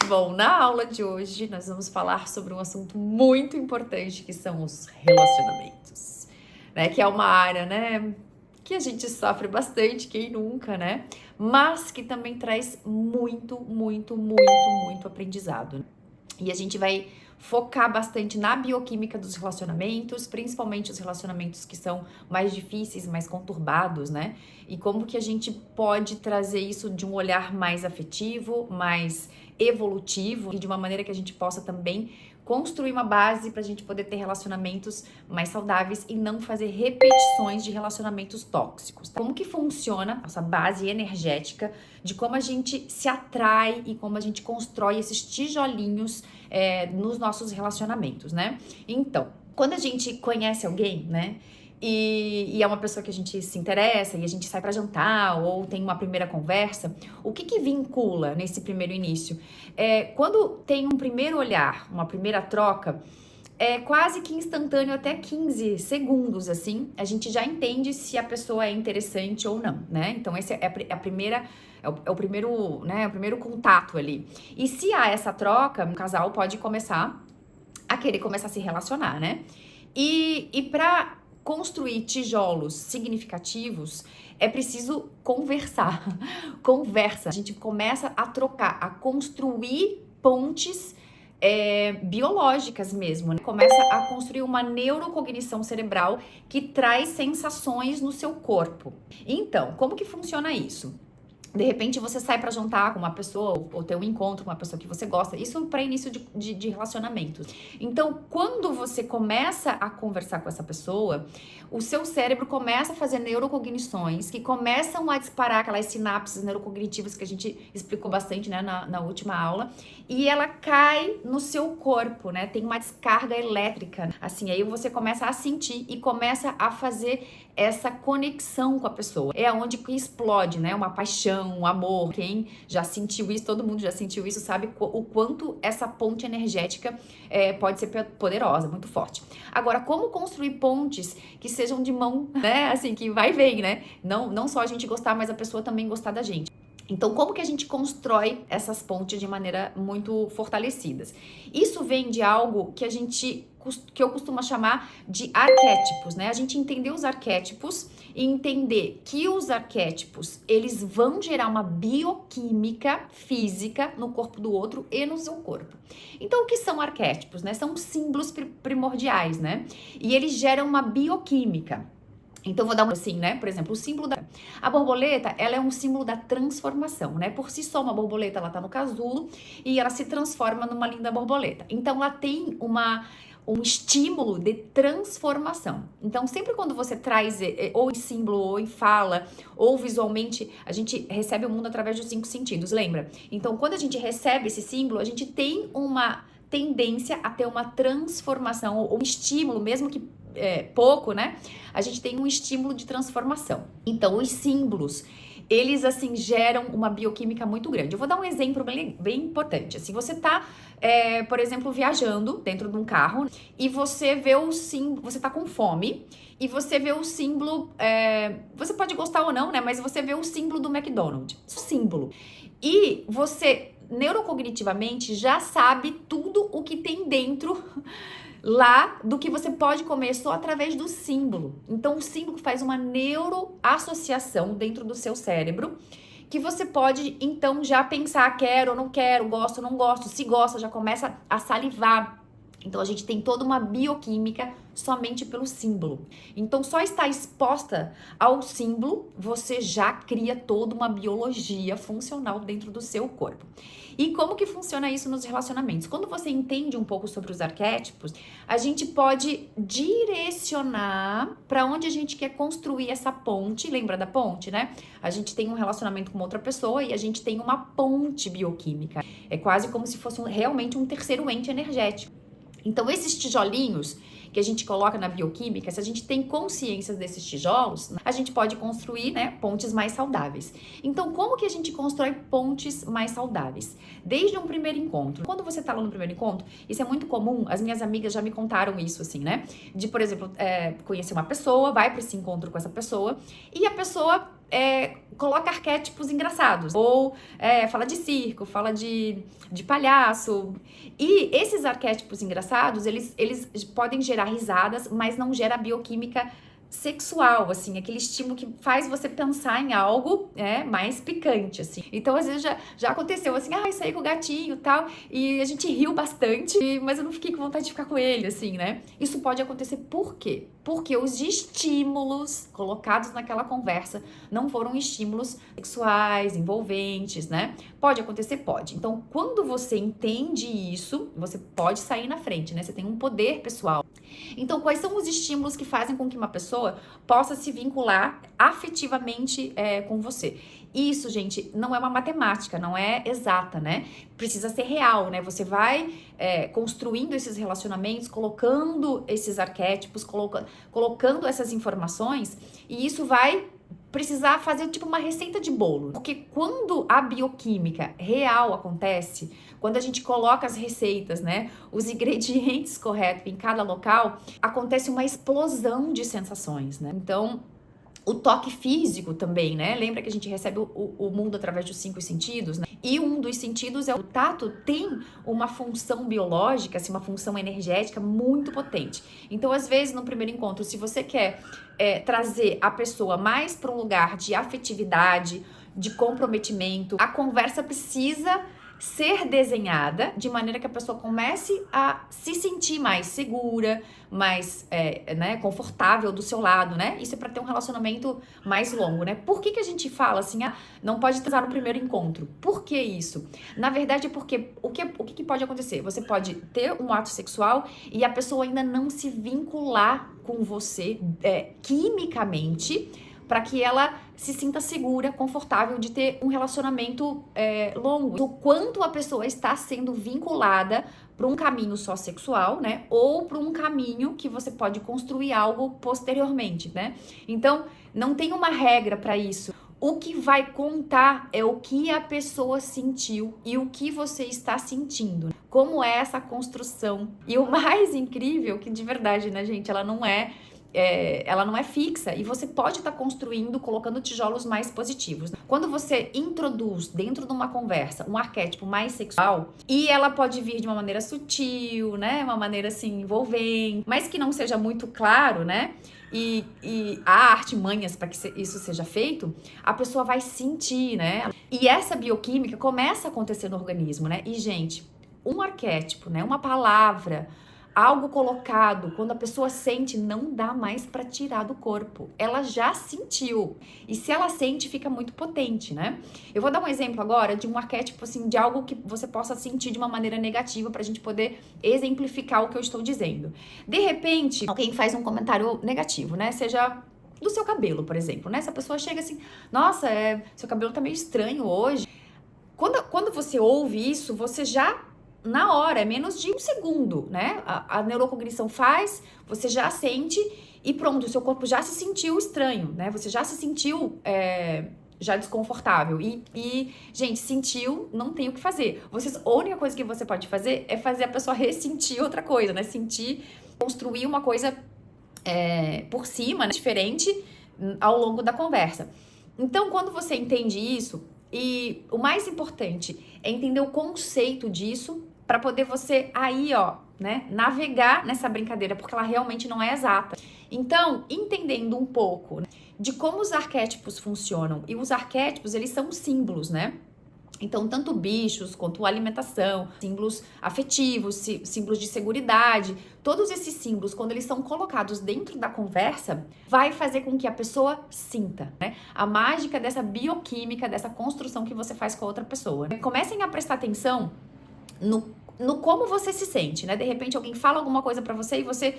Bom, na aula de hoje nós vamos falar sobre um assunto muito importante que são os relacionamentos, né? Que é uma área, né, que a gente sofre bastante, quem nunca, né? Mas que também traz muito aprendizado. E a gente vai focar bastante na bioquímica dos relacionamentos, principalmente os relacionamentos que são mais difíceis, mais conturbados, né? E como que a gente pode trazer isso de um olhar mais afetivo, mais evolutivo e de uma maneira que a gente possa também construir uma base para a gente poder ter relacionamentos mais saudáveis e não fazer repetições de relacionamentos tóxicos. Como que funciona essa base energética de como a gente se atrai e como a gente constrói esses tijolinhos nos nossos relacionamentos, né? Então, quando a gente conhece alguém, né? E é uma pessoa que a gente se interessa e a gente sai para jantar ou tem uma primeira conversa, o que vincula nesse primeiro início? Quando tem um primeiro olhar, uma primeira troca, é quase que instantâneo, até 15 segundos, assim, a gente já entende se a pessoa é interessante ou não, né? Então, esse é a primeira... É o primeiro, né, o primeiro contato ali. E se há essa troca, o casal pode começar a querer começar a se relacionar, né? E para construir tijolos significativos, é preciso conversar. Conversa. A gente começa a trocar, a construir pontes biológicas mesmo, né? Começa a construir uma neurocognição cerebral que traz sensações no seu corpo. Então, como que funciona isso? De repente você sai pra jantar com uma pessoa ou ter um encontro com uma pessoa que você gosta. Isso para início de relacionamentos. Então, quando você começa a conversar com essa pessoa, o seu cérebro começa a fazer neurocognições que começam a disparar aquelas sinapses neurocognitivas que a gente explicou bastante, né, na última aula. E ela cai no seu corpo, né? Tem uma descarga elétrica. Assim, aí você começa a sentir e começa a fazer essa conexão com a pessoa. É onde que explode, né? Uma paixão, um amor. Quem já sentiu isso, todo mundo já sentiu isso, sabe o quanto essa ponte energética pode ser poderosa, muito forte. Agora, como construir pontes que sejam de mão, né? Assim, que vai e vem, né? Não só a gente gostar, mas a pessoa também gostar da gente. Então, como que a gente constrói essas pontes de maneira muito fortalecidas? Isso vem de algo que eu costumo chamar de arquétipos, né? A gente entender os arquétipos e entender que os arquétipos, eles vão gerar uma bioquímica física no corpo do outro e no seu corpo. Então, o que são arquétipos, né? São símbolos primordiais, né? E eles geram uma bioquímica. Então, vou dar um assim, né? Por exemplo, o símbolo a borboleta, ela é um símbolo da transformação, né? Por si só, uma borboleta, ela tá no casulo e ela se transforma numa linda borboleta. Então, ela tem um estímulo de transformação. Então, sempre quando você traz ou em símbolo, ou em fala, ou visualmente, a gente recebe o mundo através dos 5 sentidos, lembra? Então, quando a gente recebe esse símbolo, a gente tem uma tendência a ter uma transformação, ou um estímulo, mesmo que pouco, né? A gente tem um estímulo de transformação. Então, os símbolos, eles, assim, geram uma bioquímica muito grande. Eu vou dar um exemplo bem importante. Assim, você tá, por exemplo, viajando dentro de um carro e você vê o símbolo, você tá com fome e você vê o símbolo, você pode gostar ou não, né? Mas você vê o símbolo do McDonald's. O símbolo. E você, neurocognitivamente, já sabe tudo o que tem dentro lá do que você pode comer só através do símbolo. Então, o símbolo faz uma neuroassociação dentro do seu cérebro que você pode, então, já pensar, quero ou não quero, gosto ou não gosto. Se gosta, já começa a salivar. Então, a gente tem toda uma bioquímica somente pelo símbolo. Então, só estar exposta ao símbolo, você já cria toda uma biologia funcional dentro do seu corpo. E como que funciona isso nos relacionamentos? Quando você entende um pouco sobre os arquétipos, a gente pode direcionar para onde a gente quer construir essa ponte. Lembra da ponte, né? A gente tem um relacionamento com outra pessoa e a gente tem uma ponte bioquímica. É quase como se fosse realmente um terceiro ente energético. Então, esses tijolinhos que a gente coloca na bioquímica, se a gente tem consciência desses tijolos, a gente pode construir, né, pontes mais saudáveis. Então, como que a gente constrói pontes mais saudáveis? Desde um primeiro encontro. Quando você tá lá no primeiro encontro, isso é muito comum, as minhas amigas já me contaram isso, assim, né? De, por exemplo, conhecer uma pessoa, vai para esse encontro com essa pessoa, e a pessoa coloca arquétipos engraçados. Ou fala de circo, fala de palhaço. E esses arquétipos engraçados, eles podem gerar risadas, mas não gera bioquímica sexual, assim, aquele estímulo que faz você pensar em algo mais picante, assim. Então, às vezes, já aconteceu, assim, isso aí com o gatinho e tal, e a gente riu bastante, mas eu não fiquei com vontade de ficar com ele, assim, né? Isso pode acontecer por quê? Porque os estímulos colocados naquela conversa não foram estímulos sexuais, envolventes, né? Pode acontecer? Pode. Então, quando você entende isso, você pode sair na frente, né? Você tem um poder pessoal. Então, quais são os estímulos que fazem com que uma pessoa possa se vincular afetivamente com você? Isso, gente, não é uma matemática, não é exata, né? Precisa ser real, né? Você vai construindo esses relacionamentos, colocando esses arquétipos, colocando essas informações, e isso vai precisar fazer tipo uma receita de bolo. Porque quando a bioquímica real acontece, quando a gente coloca as receitas, né, os ingredientes corretos em cada local, acontece uma explosão de sensações, né? Então, o toque físico também, né? Lembra que a gente recebe o mundo através dos 5 sentidos, né? E um dos sentidos o tato, tem uma função biológica, assim, uma função energética muito potente. Então, às vezes, no primeiro encontro, se você quer trazer a pessoa mais para um lugar de afetividade, de comprometimento, a conversa precisa ser desenhada de maneira que a pessoa comece a se sentir mais segura, mais confortável do seu lado, né? Isso é para ter um relacionamento mais longo, né? Por que a gente fala assim, não pode transar no primeiro encontro? Por que isso? Na verdade é porque o que pode acontecer? Você pode ter um ato sexual e a pessoa ainda não se vincular com você quimicamente, para que ela se sinta segura, confortável de ter um relacionamento longo. O quanto a pessoa está sendo vinculada para um caminho só sexual, né? Ou para um caminho que você pode construir algo posteriormente, né? Então, não tem uma regra para isso. O que vai contar é o que a pessoa sentiu e o que você está sentindo. Como é essa construção. E o mais incrível, que de verdade, né, gente, ela não é fixa e você pode estar construindo, colocando tijolos mais positivos. Quando você introduz dentro de uma conversa um arquétipo mais sexual, e ela pode vir de uma maneira sutil, né, uma maneira assim envolvente, mas que não seja muito claro, né, e há artimanhas para que isso seja feito, a pessoa vai sentir, né, e essa bioquímica começa a acontecer no organismo, né, e gente, um arquétipo, né, uma palavra, algo colocado, quando a pessoa sente, não dá mais para tirar do corpo. Ela já sentiu. E se ela sente, fica muito potente, né? Eu vou dar um exemplo agora de um arquétipo, assim, de algo que você possa sentir de uma maneira negativa pra gente poder exemplificar o que eu estou dizendo. De repente, alguém faz um comentário negativo, né? Seja do seu cabelo, por exemplo, né? Se a pessoa chega assim, nossa, seu cabelo tá meio estranho hoje. Quando você ouve isso, você já na hora, é menos de um segundo, né? A neurocognição faz, você já sente e pronto, o seu corpo já se sentiu estranho, né? Você já se sentiu já desconfortável. E, gente, sentiu, não tem o que fazer. A única coisa que você pode fazer é fazer a pessoa ressentir outra coisa, né? Sentir, construir uma coisa por cima, né? Diferente ao longo da conversa. Então, quando você entende isso, e o mais importante é entender o conceito disso para poder você aí, né, navegar nessa brincadeira, porque ela realmente não é exata. Então, entendendo um pouco, né, de como os arquétipos funcionam, e os arquétipos, eles são símbolos, né? Então, tanto bichos quanto alimentação, símbolos afetivos, símbolos de seguridade, todos esses símbolos, quando eles são colocados dentro da conversa, vai fazer com que a pessoa sinta, né? A mágica dessa bioquímica, dessa construção que você faz com a outra pessoa. Comecem a prestar atenção no como você se sente, né? De repente alguém fala alguma coisa pra você e você,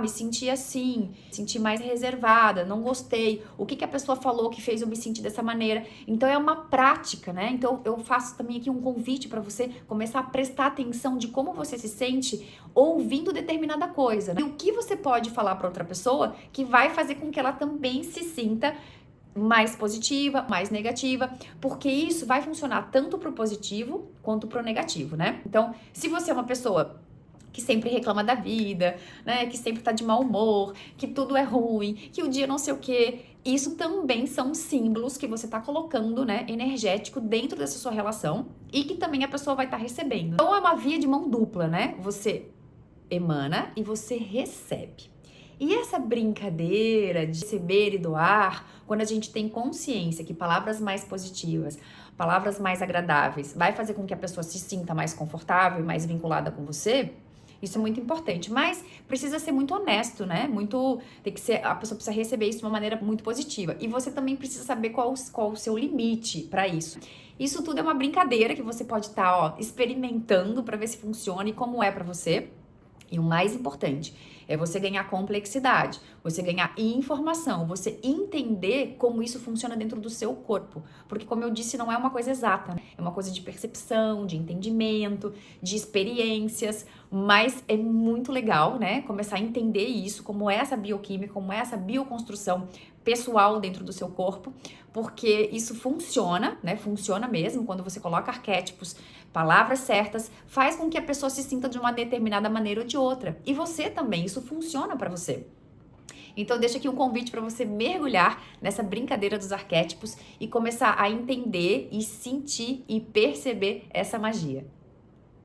me senti assim, senti mais reservada, não gostei. O que a pessoa falou que fez eu me sentir dessa maneira? Então é uma prática, né? Então eu faço também aqui um convite pra você começar a prestar atenção de como você se sente ouvindo determinada coisa, né? E o que você pode falar pra outra pessoa que vai fazer com que ela também se sinta mais positiva, mais negativa, porque isso vai funcionar tanto pro positivo quanto pro negativo, né? Então, se você é uma pessoa que sempre reclama da vida, né, que sempre tá de mau humor, que tudo é ruim, que o dia não sei o quê, isso também são símbolos que você tá colocando, né, energético dentro dessa sua relação e que também a pessoa vai estar recebendo. Então é uma via de mão dupla, né? Você emana e você recebe. E essa brincadeira de receber e doar, quando a gente tem consciência que palavras mais positivas, palavras mais agradáveis, vai fazer com que a pessoa se sinta mais confortável e mais vinculada com você, isso é muito importante, mas precisa ser muito honesto, né? Tem que ser, a pessoa precisa receber isso de uma maneira muito positiva. E você também precisa saber qual o seu limite para isso. Isso tudo é uma brincadeira que você pode estar, experimentando para ver se funciona e como é para você. E o mais importante é você ganhar complexidade, você ganhar informação, você entender como isso funciona dentro do seu corpo. Porque, como eu disse, não é uma coisa exata, né? É uma coisa de percepção, de entendimento, de experiências. Mas é muito legal, né? Começar a entender isso, como é essa bioquímica, como é essa bioconstrução pessoal dentro do seu corpo, porque isso funciona, né? Funciona mesmo quando você coloca arquétipos, palavras certas, faz com que a pessoa se sinta de uma determinada maneira ou de outra. E você também, isso funciona para você. Então deixa aqui um convite para você mergulhar nessa brincadeira dos arquétipos e começar a entender e sentir e perceber essa magia.